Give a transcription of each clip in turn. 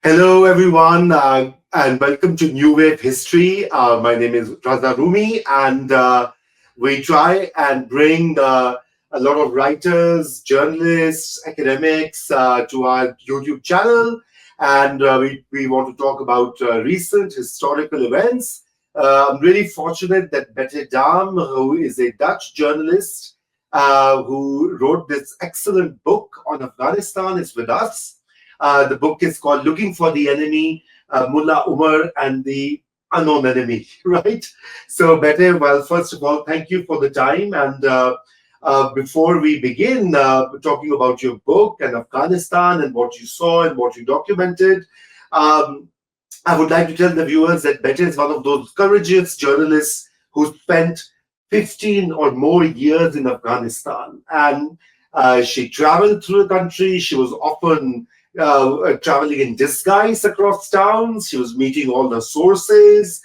Hello, everyone, and welcome to New Wave History. My name is Raza Rumi, and we try and bring a lot of writers, journalists, academics to our YouTube channel. And we want to talk about recent historical events. I'm really fortunate that Bette Dam, who is a Dutch journalist who wrote this excellent book on Afghanistan, is with us. The book is called Looking for the Enemy, Mullah Omar and the Unknown Enemy, right? So, Bette, well, first of all, thank you for the time. And before we begin talking about your book and Afghanistan and what you saw and what you documented, um, I would like to tell the viewers that Bette is one of those courageous journalists who spent 15 or more years in Afghanistan. And she traveled through the country. She was often traveling in disguise across towns. She was meeting all the sources,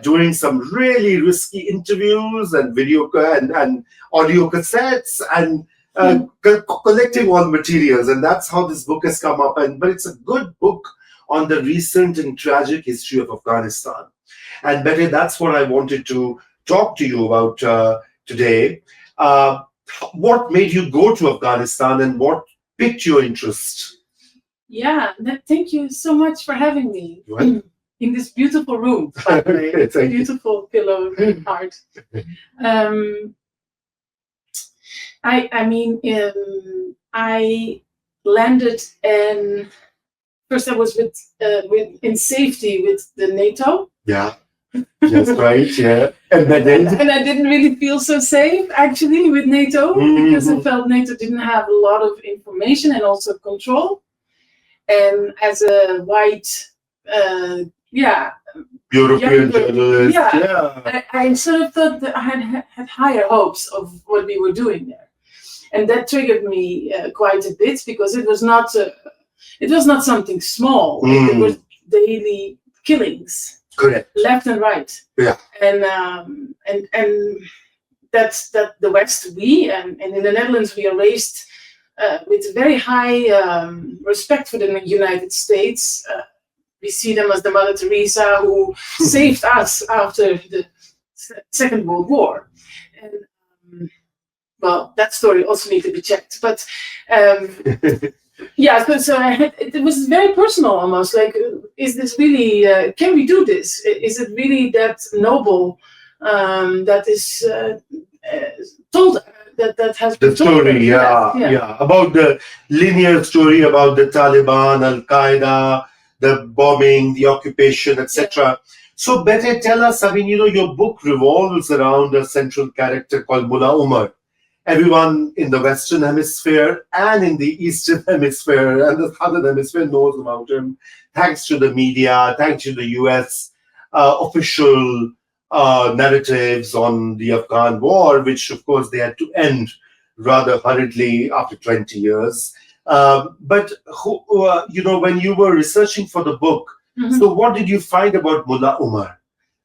doing some really risky interviews and and audio cassettes and collecting all the materials. And that's how this book has come up. But it's a good book on the recent and tragic history of Afghanistan. And Bette, that's what I wanted to talk to you about today. What made you go to Afghanistan and what piqued your interest? Yeah, thank you so much for having me Right. in this beautiful room, by the way. Thank you. Beautiful pillow art. I landed in first. I was with in safety with the NATO. Yeah, that's right. Yeah, and And I didn't really feel so safe actually with NATO because I felt NATO didn't have a lot of information and also control. And as a white, European younger- journalist. yeah. I sort of thought that I had higher hopes of what we were doing there, and that triggered me quite a bit because it was not something small. There were daily killings, Correct. left and right. Yeah. And that's the West. And in the Netherlands we are raised with very high respect for the United States. We see them as the Mother Teresa who saved us after the Second World War. And well, that story also needs to be checked. But yeah, so it was very personal almost. Like, is this really, can we do this? Is it really that noble that is told? That has been The story, yeah, about the linear story about the Taliban, Al Qaeda, the bombing, the occupation, etc. So, Bette, tell us. I mean, your book revolves around a central character called Mullah Omar. Everyone in the Western Hemisphere and in the Eastern Hemisphere and the Southern Hemisphere knows about him, thanks to the media, thanks to the US official narratives on the Afghan war, which of course they had to end rather hurriedly after 20 years. But when you were researching for the book, so what did you find about Mullah Omar?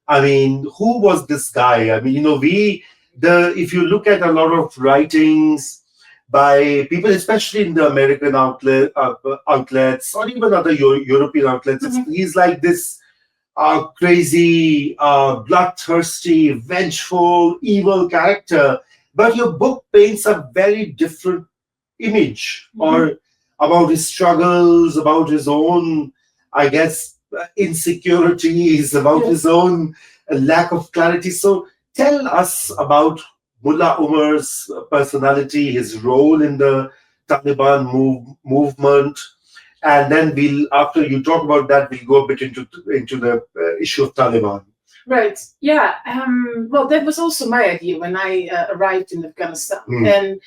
I mean, who was this guy? I mean, if you look at a lot of writings by people, especially in the American outlets or even other European outlets, he's like this crazy, bloodthirsty, vengeful, evil character. But your book paints a very different image, or about his struggles, about his own, I guess, insecurities, about his own lack of clarity. So tell us about Mullah Omar's personality, his role in the Taliban movement. And then after you talk about that, we'll go a bit into the issue of Taliban. Right. Yeah. Well, that was also my idea when I arrived in Afghanistan.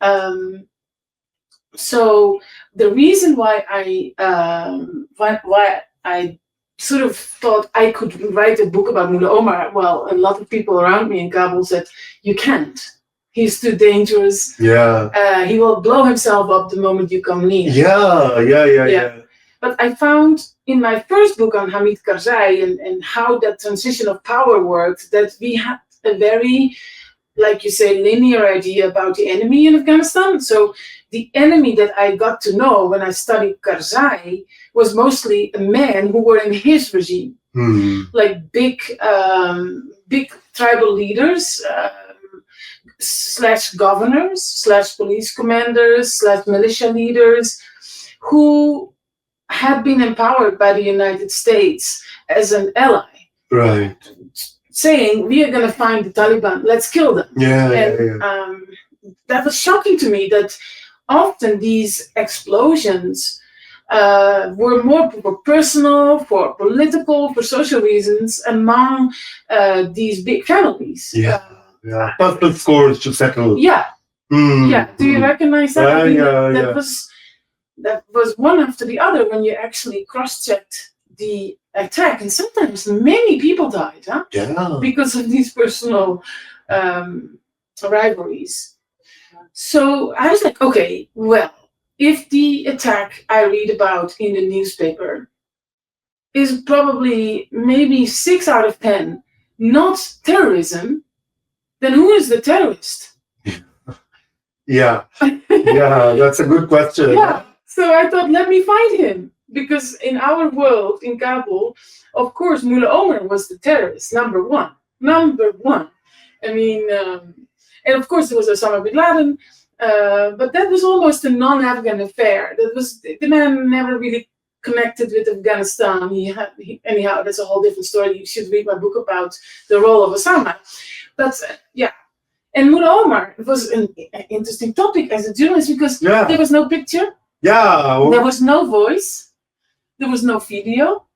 And so the reason why I sort of thought I could write a book about Mullah Omar, well, a lot of people around me in Kabul said, you can't. He's too dangerous. Yeah. He will blow himself up the moment you come near. Yeah. But I found in my first book on Hamid Karzai and how that transition of power worked, that we had a very like you say, linear idea about the enemy in Afghanistan. So the enemy that I got to know when I studied Karzai was mostly men who were in his regime, like big tribal leaders, slash governors, slash police commanders, slash militia leaders, who had been empowered by the United States as an ally. Right. Saying, we are going to find the Taliban, let's kill them. That was shocking to me, that often these explosions were more for personal, for political, for social reasons among these big families. Personal scores to settle. Yeah. Do you recognize that? That was one after the other when you actually cross-checked the attack, and sometimes many people died, because of these personal rivalries. So I was like, okay, well, if the attack I read about in the newspaper is probably maybe 6 out of 10 not terrorism, then who is the terrorist? That's a good question. So I thought, let me find him. Because in our world, in Kabul, of course, Mullah Omar was the terrorist, number one. I mean, and of course, there was Osama bin Laden, but that was almost a non-Afghan affair. The man never really connected with Afghanistan. Anyhow, that's a whole different story. You should read my book about the role of Osama. But and Mullah Omar was an interesting topic as a journalist, because there was no picture. There was no voice. There was no video,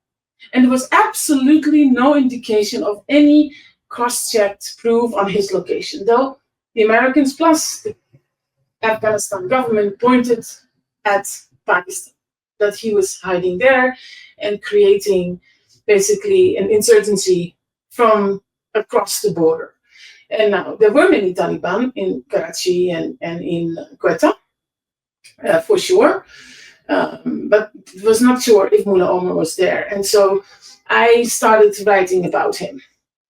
and there was absolutely no indication of any cross-checked proof on his location, though the Americans plus the Afghanistan government pointed at Pakistan, that he was hiding there and creating basically an insurgency from across the border. And now there were many Taliban in Karachi and in Quetta, for sure. But it was not sure if Mullah Omar was there. And so I started writing about him.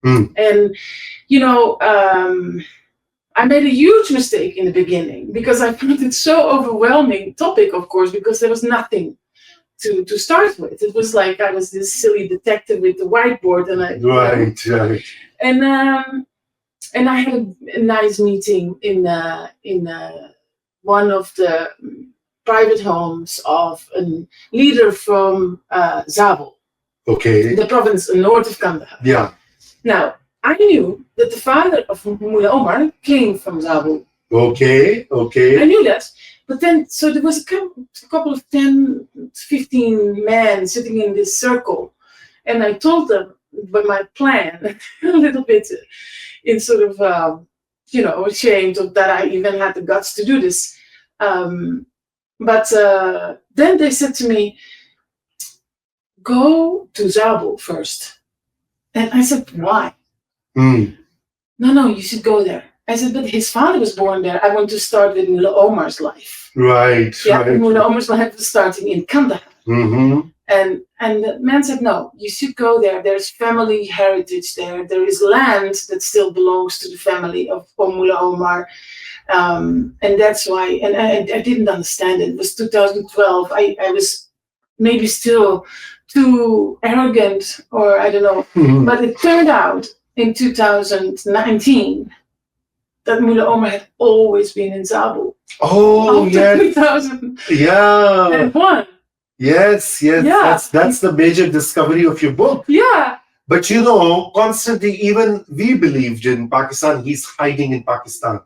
And, I made a huge mistake in the beginning, because I found it so overwhelming topic, of course, because there was nothing to start with. It was like I was this silly detective with the whiteboard, and and I had a nice meeting in one of the private homes of a leader from Zabul, the province north of Kandahar. Now, I knew that the father of Mullah Omar came from Zabul. I knew that. But then, so there was a couple of 10, 15 men sitting in this circle. And I told them about my plan, a little bit in sort of, ashamed of that I even had the guts to do this. But then they said to me, go to Zabul first. And I said, why? No, you should go there. I said, but his father was born there. I want to start with Mullah Omar's life. Mullah Omar's life was starting in Kandahar. And the man said, no, you should go there. There's family heritage there. There is land that still belongs to the family of Mullah Omar. And that's why, and I didn't understand it. It was 2012. I was maybe still too arrogant, or I don't know. But it turned out in 2019 that Mullah Omar had always been in Zabul. Oh, yes. 2001. Yes. That's the major discovery of your book. But constantly, even we believed in Pakistan, he's hiding in Pakistan.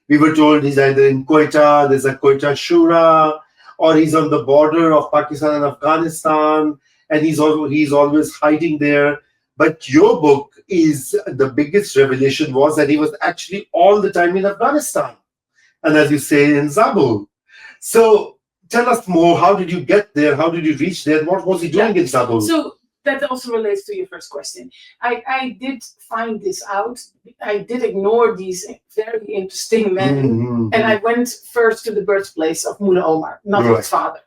We were told he's either in Quetta, there's a Quetta Shura, or he's on the border of Pakistan and Afghanistan, and he's always hiding there. But your book is the biggest revelation was that he was actually all the time in Afghanistan. And as you say, in Zabul. So tell us more. How did you get there? How did you reach there? What was he doing in Zabul? So that also relates to your first question. I did find this out. I did ignore these very interesting men. And I went first to the birthplace of Mullah Omar, not his father.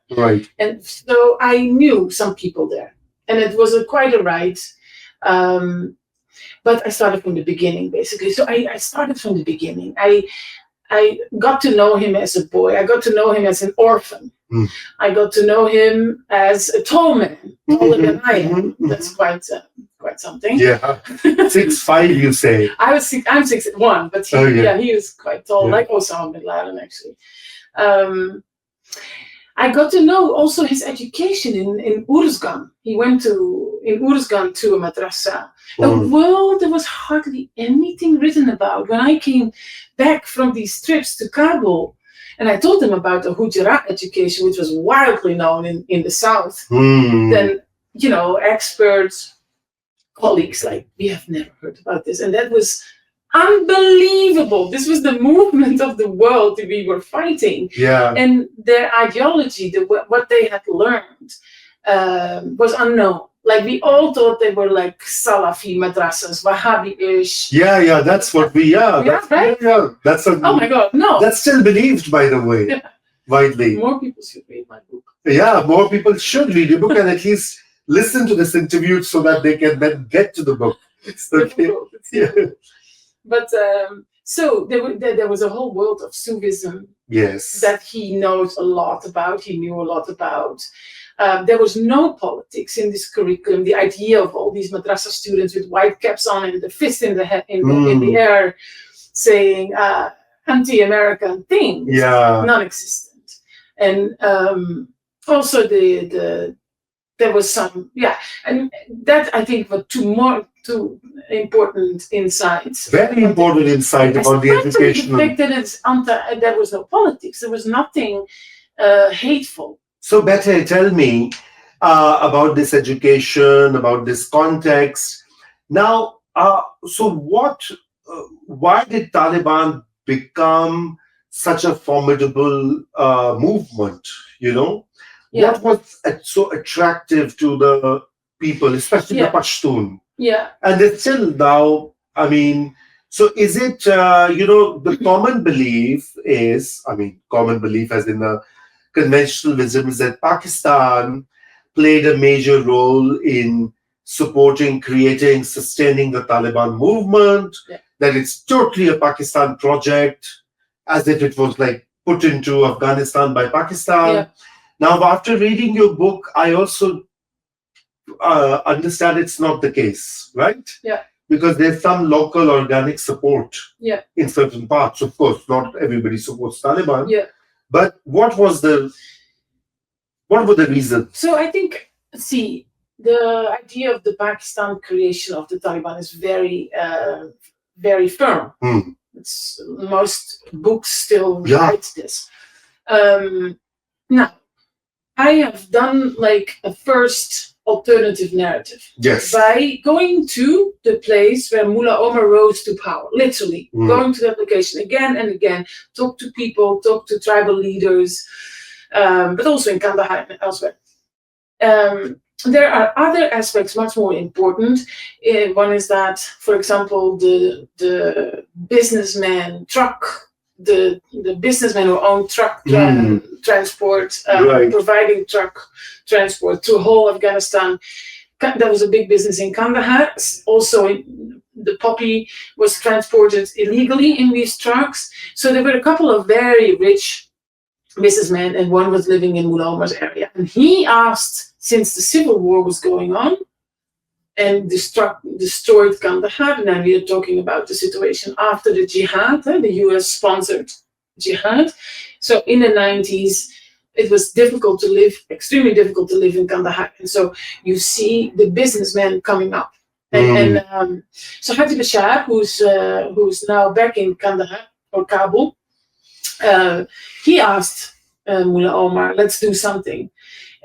And so I knew some people there. And it was quite a ride. But I started from the beginning, basically. So I started from the beginning. I got to know him as a boy. I got to know him as an orphan. Mm. I got to know him as a tall man, taller than I am. That's quite something. Yeah, 6'5", you say. I'm 6'1", but he was quite tall, like Osama bin Laden, actually. I got to know also his education in Uruzgan. He went in Uruzgan to a madrasa, a world there was hardly anything written about. When I came back from these trips to Kabul, and I told them about the Hujarat education, which was wildly known in the south, then, experts, colleagues, like, we have never heard about this. And that was unbelievable. This was the movement of the world that we were fighting. Yeah. And their ideology, what they had learned, was unknown. Like, we all thought they were like Salafi madrasas, Wahhabi-ish. Yeah, that's what we are. Right? Yeah, that's oh my God, no. That's still believed, by the way, widely. More people should read my book. Yeah, more people should read your book and at least listen to this interview so that they can then get to the book. Okay. Yeah. But so there was a whole world of Sufism that he knows a lot about. He knew a lot about. There was no politics in this curriculum. The idea of all these madrasa students with white caps on and the fist in the in the air, saying anti-American things, non-existent. And also there was some, and that I think were two important insights. Very important insight about the education. The fact that there was no politics, there was nothing hateful. So Bette, tell me about this education, about this context. Now, so why did Taliban become such a formidable movement, What was so attractive to the people, especially the Pashtun? Yeah. And it's still now, I mean, so is it, the common belief is, common belief as in the conventional wisdom is that Pakistan played a major role in supporting, creating, sustaining the Taliban movement, that it's totally a Pakistan project, as if it was like put into Afghanistan by Pakistan. Yeah. Now, after reading your book, I also understand it's not the case, right? Yeah. Because there's some local organic support in certain parts. Of course, not everybody supports Taliban. Yeah. But what were the reasons? So I think, the idea of the Pakistan creation of the Taliban is very, very firm. It's, most books still write this. Now, I have done like a first alternative narrative. Yes. By going to the place where Mullah Omar rose to power, literally going to that location again and again, talk to people, talk to tribal leaders, but also in Kandahar and elsewhere. There are other aspects much more important. One is that, for example, the businessman the businessmen who own truck transport, providing truck transport to whole Afghanistan. That was a big business in Kandahar. Also, the poppy was transported illegally in these trucks. So there were a couple of very rich businessmen, and one was living in Mullah Omar's area. And he asked, since the civil war was going on and destroyed Kandahar, and then we are talking about the situation after the jihad, the US-sponsored jihad. So in the 90s, it was extremely difficult to live in Kandahar. And so you see the businessmen coming up. And so Hadi Bashar, who's now back in Kandahar or Kabul, he asked Mullah Omar, let's do something.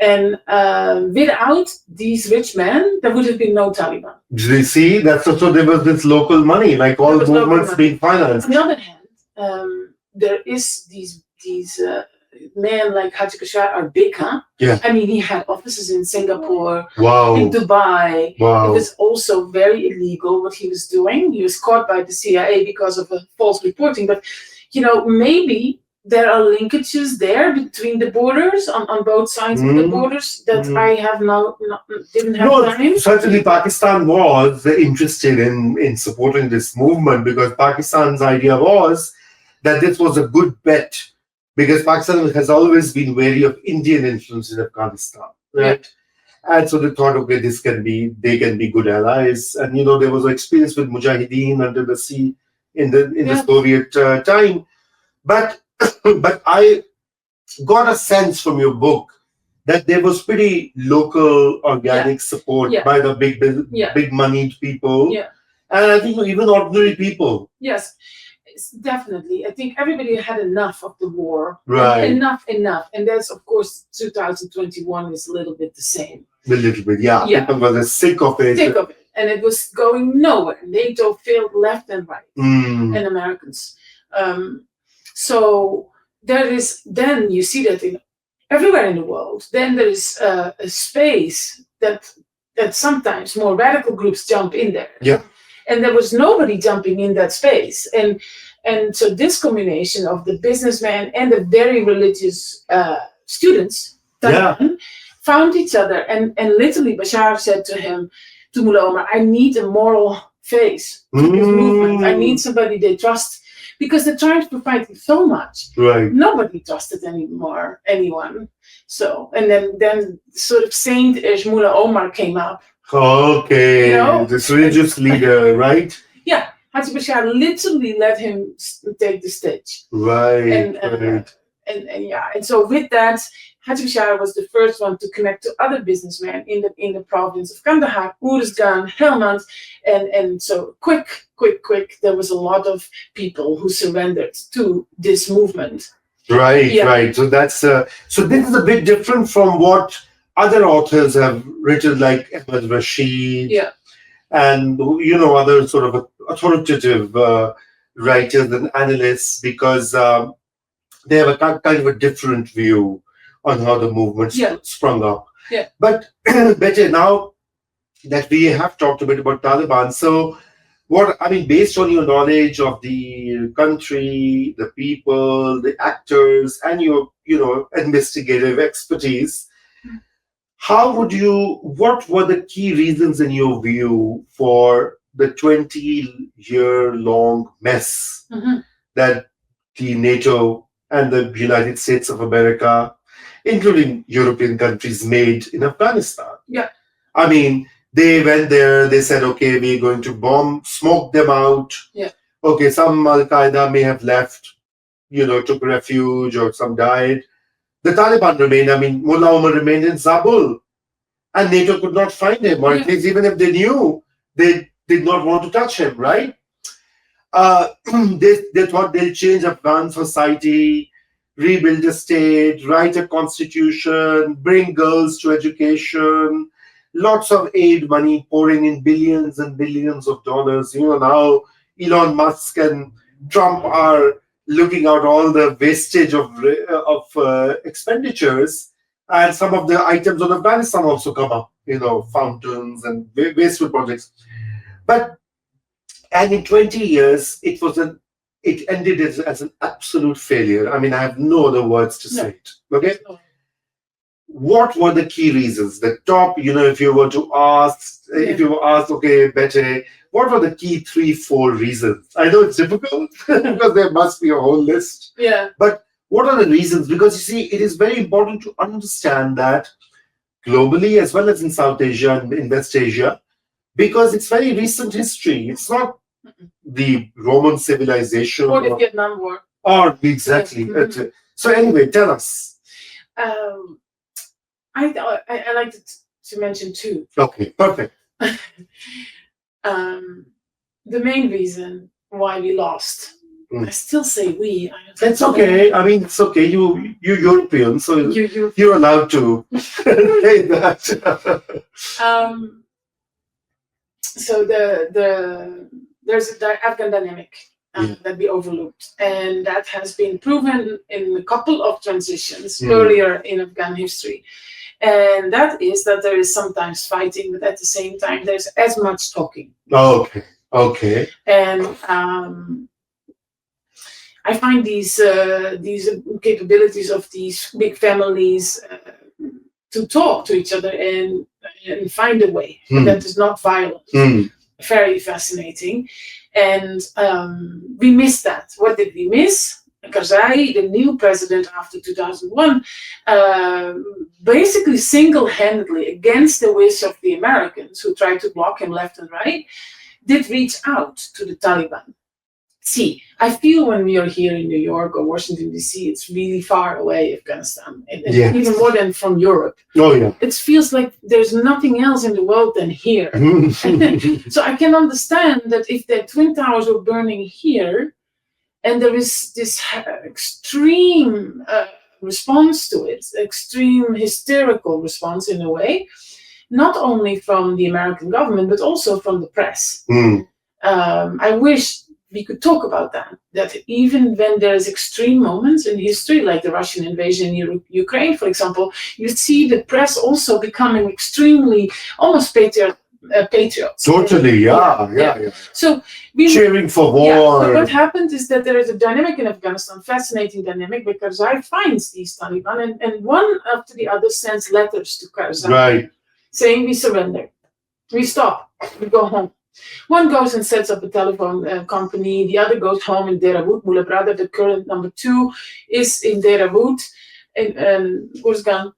And without these rich men, there would have been no Taliban. You see, that's also, there was this local money, like all movements being financed. On the other hand, there is these men like Haji Bashar are big, huh? Yeah. I mean, he had offices in Singapore, wow. in Dubai. Wow. It was also very illegal what he was doing. He was caught by the CIA because of a false reporting. But, maybe there are linkages there between the borders on both sides of the borders that I have didn't have time. Certainly Pakistan was interested in supporting this movement because Pakistan's idea was that this was a good bet because Pakistan has always been wary of Indian influence in Afghanistan, right? And so they thought, okay, they can be good allies. And there was an experience with Mujahideen under the sea in the Soviet time. But I got a sense from your book that there was pretty local organic support by the big moneyed people. Yeah. And I think even ordinary people. Yes. Definitely. I think everybody had enough of the war. Right. Enough. And that's, of course, 2021 is a little bit the same. A little bit, yeah. People were sick of it. And it was going nowhere. NATO failed left and right. And Americans. So then you see that everywhere in the world. Then there is a space that sometimes more radical groups jump in there. Yeah. And there was nobody jumping in that space. And so this combination of the businessman and the very religious students found each other. And literally Bashar said to Mullah Omar, I need a moral face to this movement. I need somebody they trust. Because they're trying to fight so much. Right. Nobody trusted anyone. So, and then sort of saint-ish Mullah Omar came up. Okay, this religious leader, right? Yeah, Haji Bashar literally let him take the stage. Right, And so with that, Haji Bashar was the first one to connect to other businessmen in the province of Kandahar, Uruzgan, Helmand, and so quick. There was a lot of people who surrendered to this movement. Right. So that's so this is a bit different from what other authors have written, like Ahmed Rashid, and other sort of authoritative writers and analysts, because they have a kind of a different view on how the movement sprung up. Yeah. But Bette, now that we have talked a bit about Taliban, so based on your knowledge of the country, the people, the actors, and your investigative expertise, what were the key reasons in your view for the 20-year-long mess that the NATO and the United States of America, including European countries, made in Afghanistan? Yeah. They went there, they said, okay, we're going to smoke them out. Yeah. Okay, some Al-Qaeda may have left, took refuge, or some died. The Taliban remained. Mullah Omar remained in Zabul, and NATO could not find him, or at least even if they knew, they did not want to touch him, right? They thought they'll change Afghan society, rebuild a state, write a constitution, bring girls to education, lots of aid money pouring in billions and billions of dollars. Now Elon Musk and Trump are looking at all the wastage of expenditures, and some of the items on Afghanistan also come up, fountains and wasteful projects. And in 20 years, it ended as an absolute failure. I have no other words to say it. Okay. What were the key reasons? The top, if you were asked, okay, Bette, what were the key 3-4 reasons? I know it's difficult because there must be a whole list. Yeah. But what are the reasons? Because you see, it is very important to understand that globally as well as in South Asia and in West Asia, because it's very recent history. It's not the Roman civilization or the Vietnam War. Or exactly. So anyway, tell us. I like to mention two. Okay, perfect. The main reason why we lost, I still say we. It's okay. It's okay. You're European, so you're allowed to say that. So there's the Afghan dynamic that we overlooked, and that has been proven in a couple of transitions earlier in Afghan history. And that is that there is sometimes fighting, but at the same time, there's as much talking. Okay. And I find these capabilities of these big families to talk to each other and find a way that is not violent. Very fascinating. And we missed that. What did we miss? Karzai, the new president after 2001, basically single-handedly, against the wish of the Americans who tried to block him left and right, did reach out to the Taliban. See, I feel when we are here in New York or Washington, D.C., it's really far away, Afghanistan, and even more than from Europe. Oh, yeah. It feels like there's nothing else in the world than here. So I can understand that if the Twin Towers were burning here, and there is this extreme response to it, extreme hysterical response in a way, not only from the American government, but also from the press. I wish we could talk about that even when there is extreme moments in history, like the Russian invasion in Ukraine, for example, you see the press also becoming extremely, almost patriots. Totally, yeah. So cheering for war. Yeah, so what happened is that there is a dynamic in Afghanistan, fascinating dynamic, because Karzai finds these Taliban, and one after the other sends letters to Karzai, saying we surrender, we stop, we go home. One goes and sets up a telephone company. The other goes home in Derawood. Mullah Omar, the current number 2, is in Derawood, in Uzgan.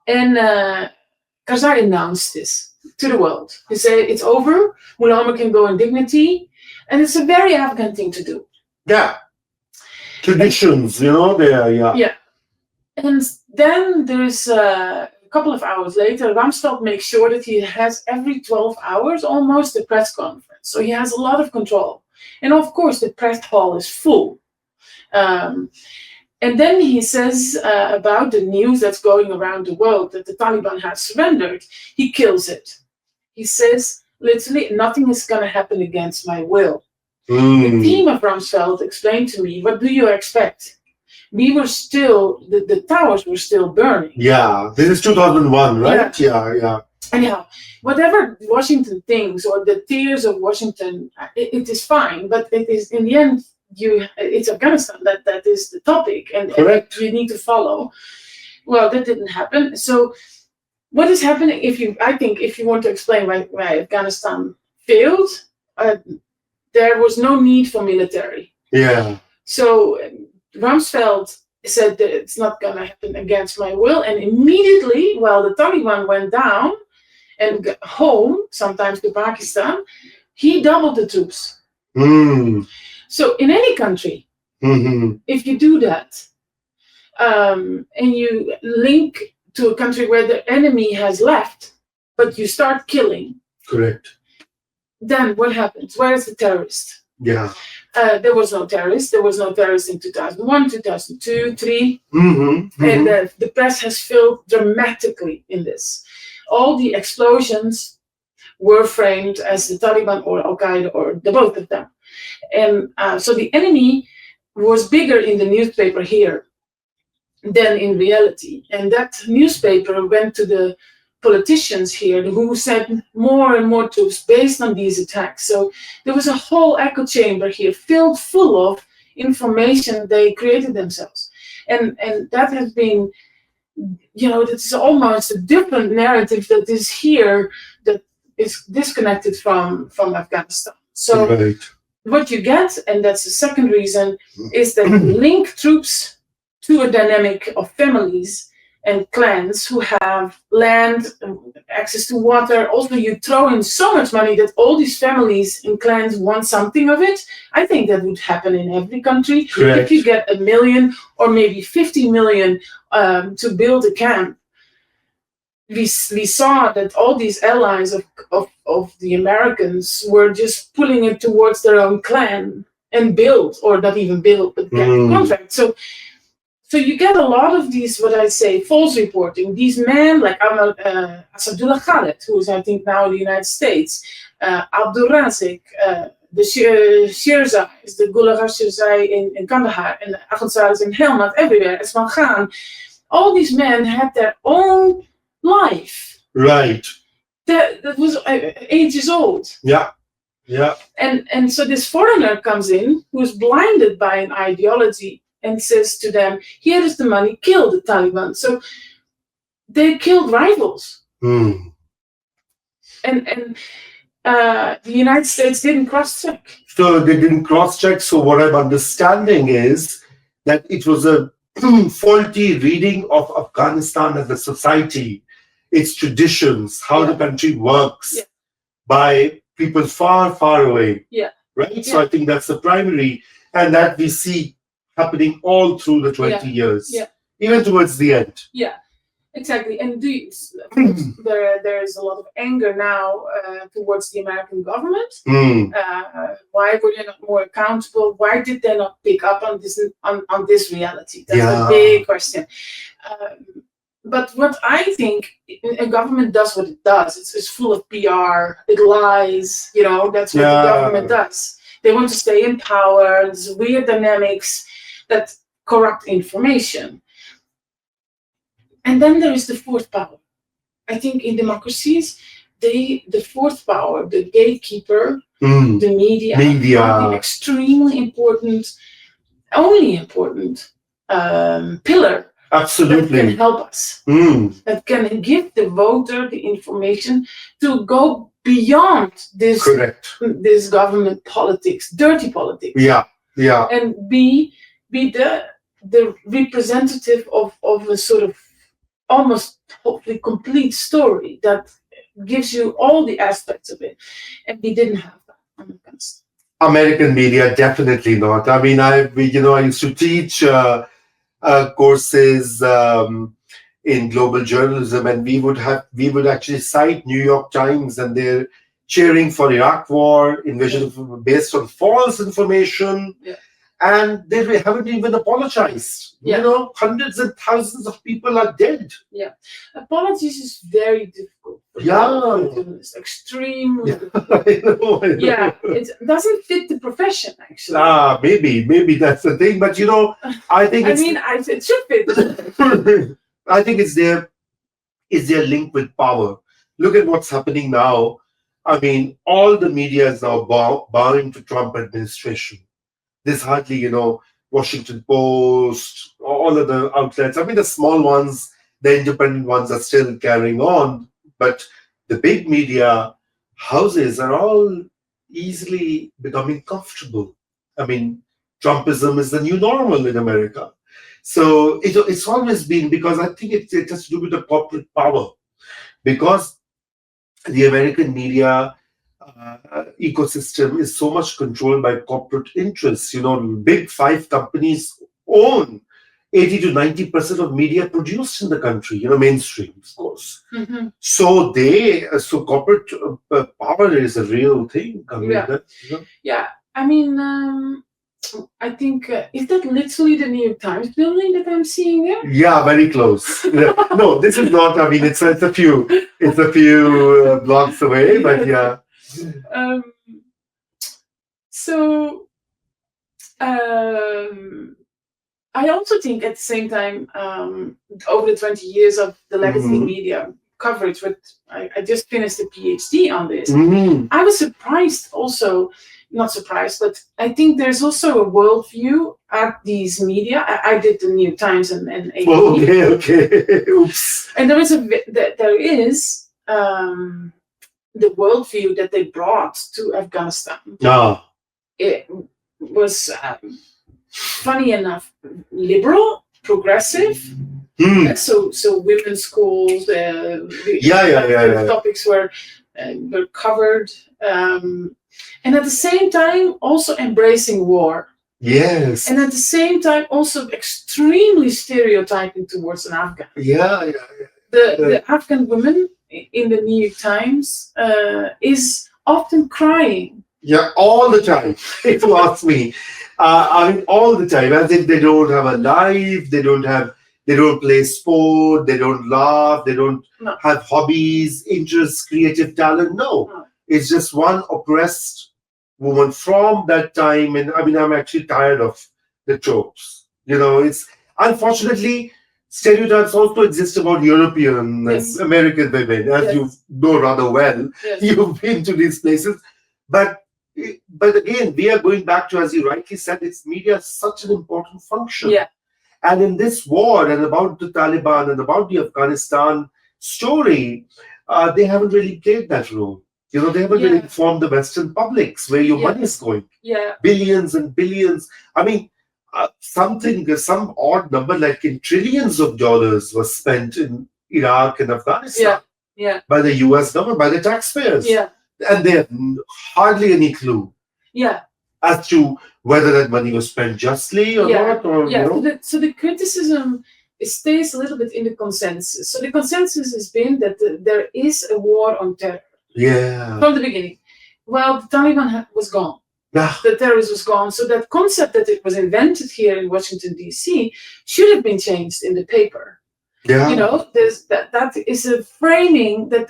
And Karzai announced this to the world. He said, it's over. Mullah Omar can go in dignity. And it's a very Afghan thing to do. Yeah. Traditions, Yeah. And then there's couple of hours later, Rumsfeld makes sure that he has every 12 hours almost a press conference. So he has a lot of control. And of course, the press hall is full. And then he says about the news that's going around the world that the Taliban has surrendered, he kills it. He says, literally, nothing is going to happen against my will. The team of Rumsfeld explained to me, what do you expect? We were still, the towers were still burning. Yeah, this is 2001, right? Yeah. Anyhow, whatever Washington thinks, or the tears of Washington, it is fine, but it is, in the end, it's Afghanistan, that is the topic, and you need to follow. Well, that didn't happen. So what is happening, if you want to explain why Afghanistan failed, there was no need for military. Yeah. So Rumsfeld said that it's not going to happen against my will, and immediately, while the Taliban went down and got home, sometimes to Pakistan, he doubled the troops. So in any country, if you do that, and you link to a country where the enemy has left, but you start killing, correct, then what happens? Where is the terrorist? Yeah. There was no terrorist. There was no terrorist in 2001, 2002, 2003. And the press has filled dramatically in this. All the explosions were framed as the Taliban or Al-Qaeda or the both of them. And so the enemy was bigger in the newspaper here than in reality. And that newspaper went to the politicians here who sent more and more troops based on these attacks. So there was a whole echo chamber here filled full of information they created themselves. And that has been, it's almost a different narrative that is here that is disconnected from Afghanistan. So what you get, and that's the second reason, is that you link troops to a dynamic of families and clans who have land, access to water. Also, you throw in so much money that all these families and clans want something of it. I think that would happen in every country. Correct. If you get 1 million or maybe 50 million to build a camp, we saw that all these allies of the Americans were just pulling it towards their own clan and build, or not even build, but get the contract. So you get a lot of these, what I say, false reporting. These men like Asadullah Khaled, who is I think now in the United States, Abdul Razik, the Shirzais, the Gullah Shirzai in Kandahar, and the Akhundsars in Helmand, everywhere, Esman Khan. All these men had their own life. Right. That was ages old. Yeah. Yeah. And so this foreigner comes in who's blinded by an ideology and says to them, here is the money, kill the Taliban. So they killed rivals. Mm. And the United States didn't cross-check. So they didn't cross-check. So what I'm understanding is that it was a faulty reading of Afghanistan as a society, its traditions, how the country works by people far, far away. Yeah. Right? So I think that's the primary, and that we see happening all through the 20 years, even towards the end. Yeah. Exactly, and there is a lot of anger now towards the American government. Why were they not more accountable? Why did they not pick up on this reality? That's a big question. But what I think, a government does what it does. It's full of PR. It lies. That's what the government does. They want to stay in power. There's weird dynamics that corrupt information. And then there is the fourth power. I think in democracies, the fourth power, the gatekeeper, the media, are the extremely important, only important pillar. Absolutely. That can help us. That can give the voter the information to go beyond this government politics, dirty politics. Yeah. And be the representative of a sort of almost hopefully complete story that gives you all the aspects of it, and we didn't have that. American media, definitely not. I mean, I used to teach courses in global journalism, and we would actually cite New York Times, and they're cheering for Iraq war invasion based on false information. And they haven't even apologized. Hundreds and thousands of people are dead. Apologies is very difficult. It's extremely difficult. I know. It doesn't fit the profession, actually. Maybe that's the thing. But I think it should fit. I think it's their link with power. Look at what's happening now. I mean, all the media is now bowing to Trump administration. There's hardly, Washington Post, all of the outlets. I mean, the small ones, the independent ones are still carrying on, but the big media houses are all easily becoming comfortable. I mean, Trumpism is the new normal in America. So it's always been, because I think it has to do with the corporate power, because the American media ecosystem is so much controlled by corporate interests. Big five companies own 80 to 90% of media produced in the country, mainstream, of course. So corporate power is a real thing. I mean, I think, is that literally the New York Times building that I'm seeing there? Yeah, very close. No, this is not. I mean, it's a few blocks away, but yeah. I also think at the same time, over the 20 years of the legacy media coverage, I just finished a PhD on this. I was surprised also, not surprised, but I think there's also a worldview at these media. I did the New York Times and AP. Okay. Oops. And there is the worldview that they brought to Afghanistan. It was, funny enough, liberal, progressive. So women's schools, topics were covered, and at the same time also embracing war. Yes. And at the same time also extremely stereotyping towards an Afghan. The Afghan woman in the New York Times is often crying. Yeah, all the time, if you ask me. I mean, all the time, as if they don't have a life, they don't play sport, they don't laugh, they don't have hobbies, interests, creative talent. No. It's just one oppressed woman from that time. And I mean, I'm actually tired of the tropes. It's unfortunately, stereotypes also exist about European and American women, as you know rather well. You've been to these places. But But again, we are going back to, as you rightly said, it's media has such an important function. Yeah. And in this war and about the Taliban and about the Afghanistan story, they haven't really played that role. You know, they haven't really informed the Western publics where your money is going. Yeah. Billions and billions. I mean, some odd number, like in trillions of dollars, was spent in Iraq and Afghanistan by the US government, by the taxpayers. Yeah. And they have hardly any clue as to whether that money was spent justly or not. Or, you know? So the criticism, it stays a little bit in the consensus. So the consensus has been that there is a war on terror. Yeah. From the beginning. Well, the Taliban was gone. Yeah. The terrorism was gone. So that concept that it was invented here in Washington, D.C. should have been changed in the paper. Yeah. You know, that is a framing that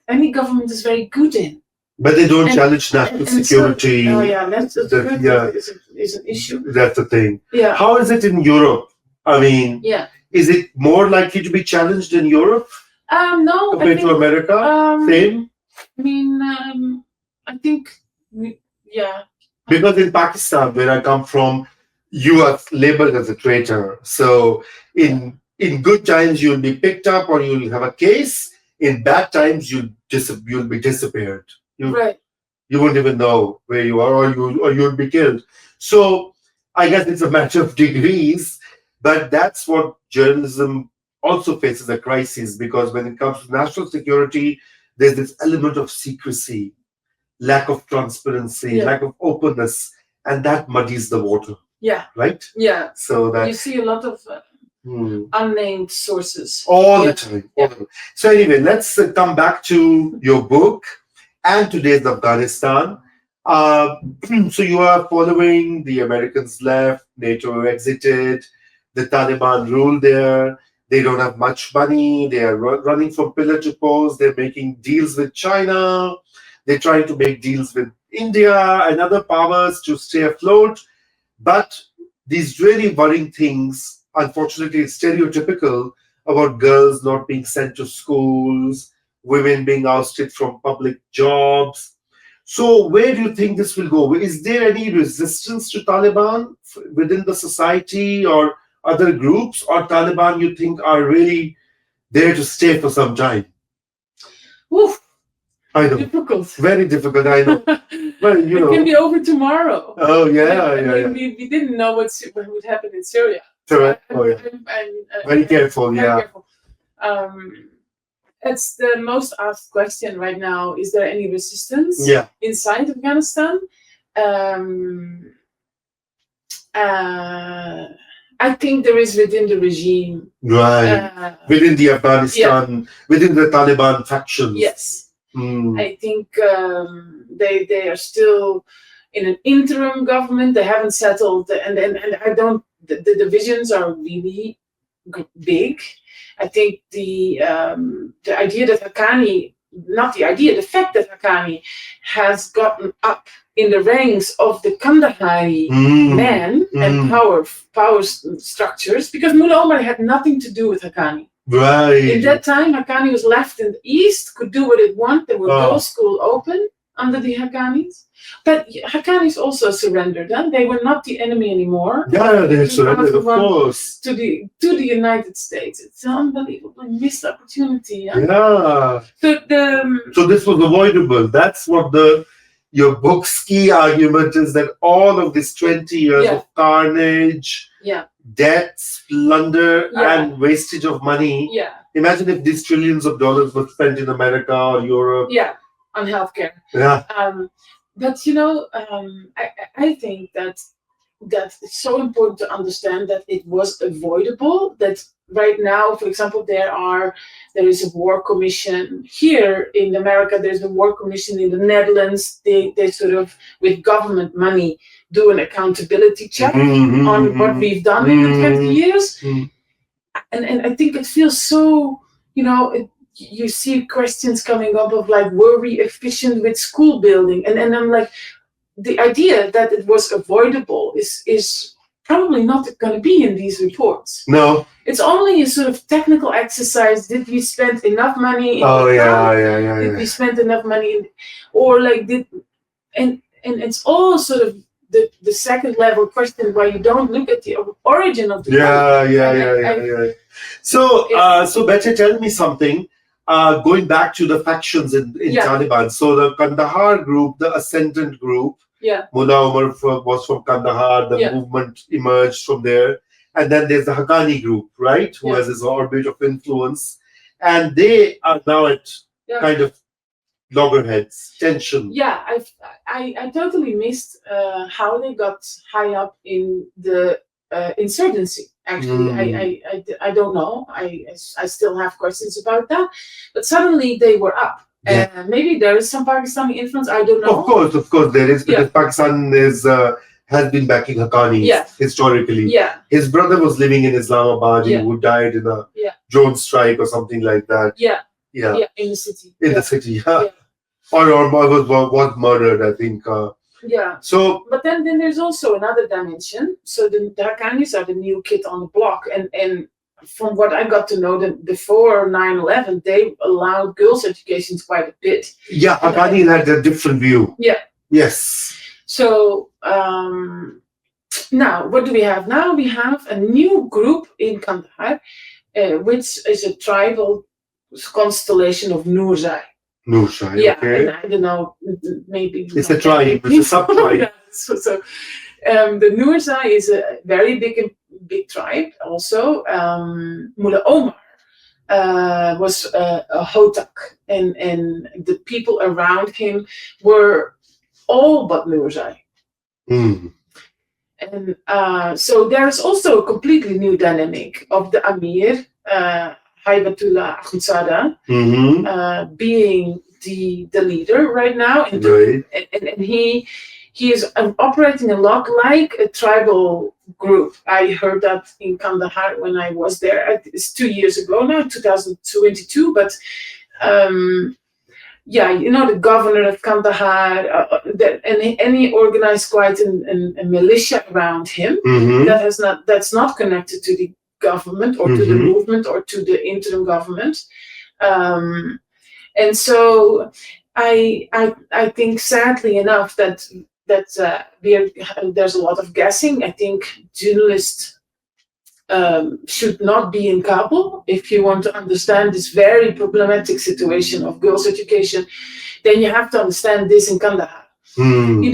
any government is very good in. But they don't challenge national security. National security is an issue. That's the thing. Yeah. How is it in Europe? I mean, is it more likely to be challenged in Europe? No. Compared to America? Same? I mean, I think, Because in Pakistan, where I come from, you are labeled as a traitor. So in good times, you'll be picked up or you'll have a case. In bad times, you'll be disappeared. You won't even know where you are, or you'll be killed. So I guess it's a matter of degrees, but that's what journalism also faces a crisis, because when it comes to national security, there's this element of secrecy, lack of transparency, lack of openness, and that muddies the water. Yeah. Right? Yeah. So that you see a lot of unnamed sources. All the time. So anyway, let's come back to your book and today's Afghanistan. So you are following the Americans left, NATO exited, the Taliban rule there. They don't have much money. They are running from pillar to post. They're making deals with China. They're trying to make deals with India and other powers to stay afloat. But these really worrying things, unfortunately, it's stereotypical about girls not being sent to schools, women being ousted from public jobs. So where do you think this will go? Is there any resistance to Taliban within the society or other groups, or Taliban you think are really there to stay for some time? Oof. I know. Difficult. Very difficult, I know. Well, it can be over tomorrow. Oh, yeah. We didn't know what would happen in Syria. Correct. I'm very careful, very careful. It's the most asked question right now. Is there any resistance inside Afghanistan? I think there is within the regime. Right. Within the Afghanistan, within the Taliban factions. Yes. I think they are still in an interim government. They haven't settled, and I don't. The divisions are really big. I think the idea that Haqqani, not the idea, the fact that Haqqani has gotten up in the ranks of the Kandahari men and power structures, because Mullah Omar had nothing to do with Haqqani. Right. In that time, Haqqani was left in the east, could do what it wanted. There were girls' school open under the Haqqanis. But Haqqanis also surrendered. They were not the enemy anymore. Yeah, they surrendered, of course. To the United States. It's an unbelievable missed opportunity. Yeah. So this was avoidable. That's what your book's key argument is, that all of this 20 years of carnage, debts, plunder, and wastage of money. Yeah. Imagine if these trillions of dollars were spent in America or Europe. Yeah, on healthcare. Yeah. But I think that it's so important to understand that it was avoidable. That right now, for example, there is a war commission here in America. There's a war commission in the Netherlands. They sort of, with government money, do an accountability check on what we've done in the 20 years. And I think it feels so, you see questions coming up of like, were we efficient with school building? And I'm like, the idea that it was avoidable is probably not going to be in these reports. No. It's only a sort of technical exercise. Did we spend enough money? Did we spend enough money? And and it's all sort of the second level question why you don't look at the origin of the Yeah. So Bette, tell me something. Going back to the factions in Taliban. So the Kandahar group, the ascendant group, Mullah Omar was from Kandahar. The movement emerged from there, and then there's the Haqqani group, right, who has this orbit of influence, and they are now at kind of loggerheads, tension. Yeah, I totally missed how they got high up in the insurgency. Actually, I don't know. I still have questions about that. But suddenly they were up. Maybe there is some Pakistani influence. I don't know. Of course, there is, because Pakistan has been backing Haqqanis historically. Yeah. His brother was living in Islamabad, who died in a drone strike or something like that. Yeah, in the city. In the city, or was murdered, I think. So, but then there's also another dimension. So the Haqqanis are the new kid on the block, and from what I got to know, before 9/11, they allowed girls' education quite a bit. Yeah, Haqqani had a different view. Yeah. Yes. So now, what do we have? Now we have a new group in Kandahar, which is a tribal constellation of Nurzai. Okay. And I don't know, maybe it's a tribe, it's a sub-tribe. So the Nurzai is a very big tribe. Also, Mullah Omar was a Hotak, and the people around him were all but Nurzai. And so there is also a completely new dynamic of the Amir, Haibatullah Akhundzada, being the leader right now, and he is operating a lot like a tribal group. I heard that in Kandahar when I was there. It's 2 years ago now, 2022. But the governor of Kandahar, and he organized quite a militia around him that's not connected to the government or to the movement or to the interim government, and so I think, sadly enough, that there's a lot of guessing. I think journalists should not be in Kabul. If you want to understand this very problematic situation of girls' education, then you have to understand this in Kandahar. You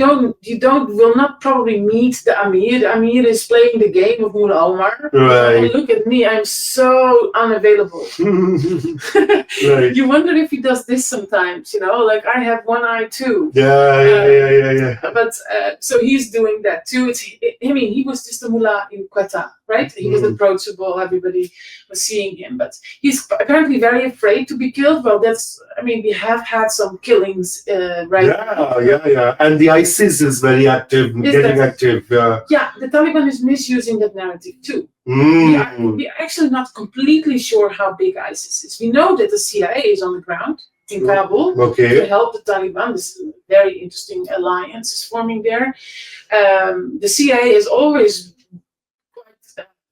will not probably meet the Amir. The Amir is playing the game of Mullah Omar. Right. Look at me, I'm so unavailable. Right. You wonder if he does this sometimes, like I have one eye too. Yeah. But so he's doing that too. He was just a mullah in Quetta, right? He was approachable, everybody was seeing him, but he's apparently very afraid to be killed. Well, we have had some killings right now. Yeah. And the ISIS is very active, getting active. Yeah, the Taliban is misusing that narrative too. We are actually not completely sure how big ISIS is. We know that the CIA is on the ground in Kabul to help the Taliban. This is a very interesting alliance is forming there. The CIA has always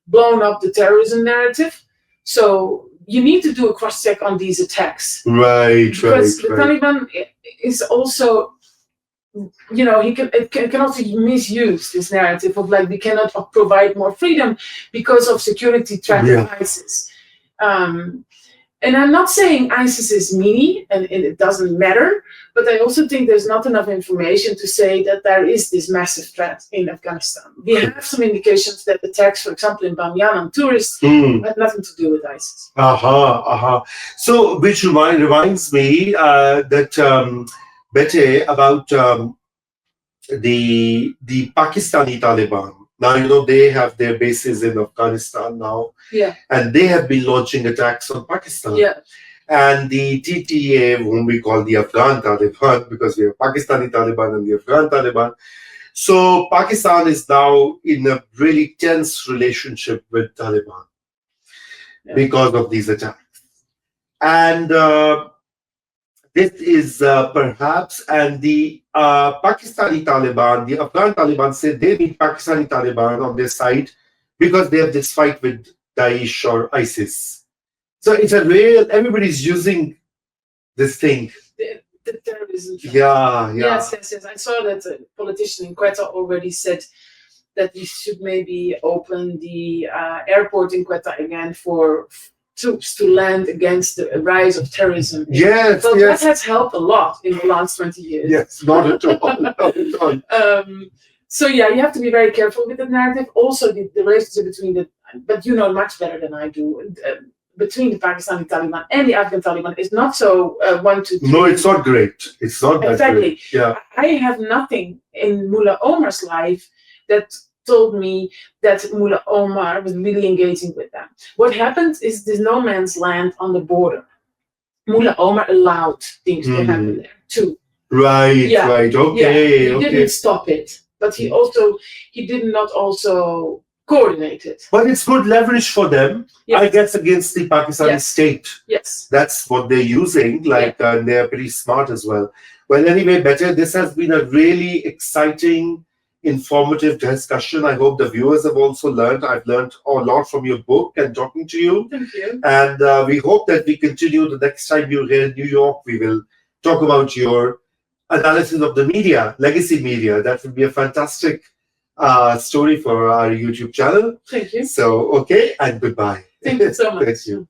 blown up the terrorism narrative. So you need to do a cross-check on these attacks. Because the Taliban is also, it can also misuse this narrative of we cannot provide more freedom because of security threat of ISIS. And I'm not saying ISIS is meanie and it doesn't matter, but I also think there's not enough information to say that there is this massive threat in Afghanistan. We have some indications that attacks, for example, in Bamyan on tourists, had nothing to do with ISIS. So, which reminds me that Bette, about the Pakistani Taliban. Now, they have their bases in Afghanistan now. And they have been launching attacks on Pakistan. And the TTA, whom we call the Afghan Taliban, because we have Pakistani Taliban and the Afghan Taliban. So Pakistan is now in a really tense relationship with Taliban because of these attacks. And this is perhaps, and the Pakistani Taliban, the Afghan Taliban said they need Pakistani Taliban on their side because they have this fight with Daesh or ISIS. So it's a real, everybody's using this thing. The terrorism isn't it? Yeah, Yes. I saw that a politician in Quetta already said that we should maybe open the airport in Quetta again for troops to land against the rise of terrorism. Yes, So yes. that has helped a lot in the last 20 years. Yes, not at all. Not at all. So yeah, you have to be very careful with the narrative. Also, the relationship between but you know much better than I do, between the Pakistani Taliban and the Afghan Taliban is not so 1, 2, 3. No, it's not great. It's not that Exactly. great. Yeah. I have nothing in Mullah Omar's life that told me that Mullah Omar was really engaging with them. What happened is this no man's land on the border. Mullah Omar allowed things to happen there too. Right, right. Okay. He didn't stop it, but he did not also coordinate it. But it's good leverage for them, I guess, against the Pakistani state. Yes. That's what they're using, and they're pretty smart as well. Well, anyway, Bette, this has been a really exciting, informative discussion. I hope the viewers have also learned. I've learned a lot from your book and talking to you. Thank you. And we hope that we continue. The next time you're here in New York, we will talk about your analysis of the media, legacy media. That would be a fantastic story for our YouTube channel. Thank you. So, okay, and goodbye. Thank you so much. Thank you.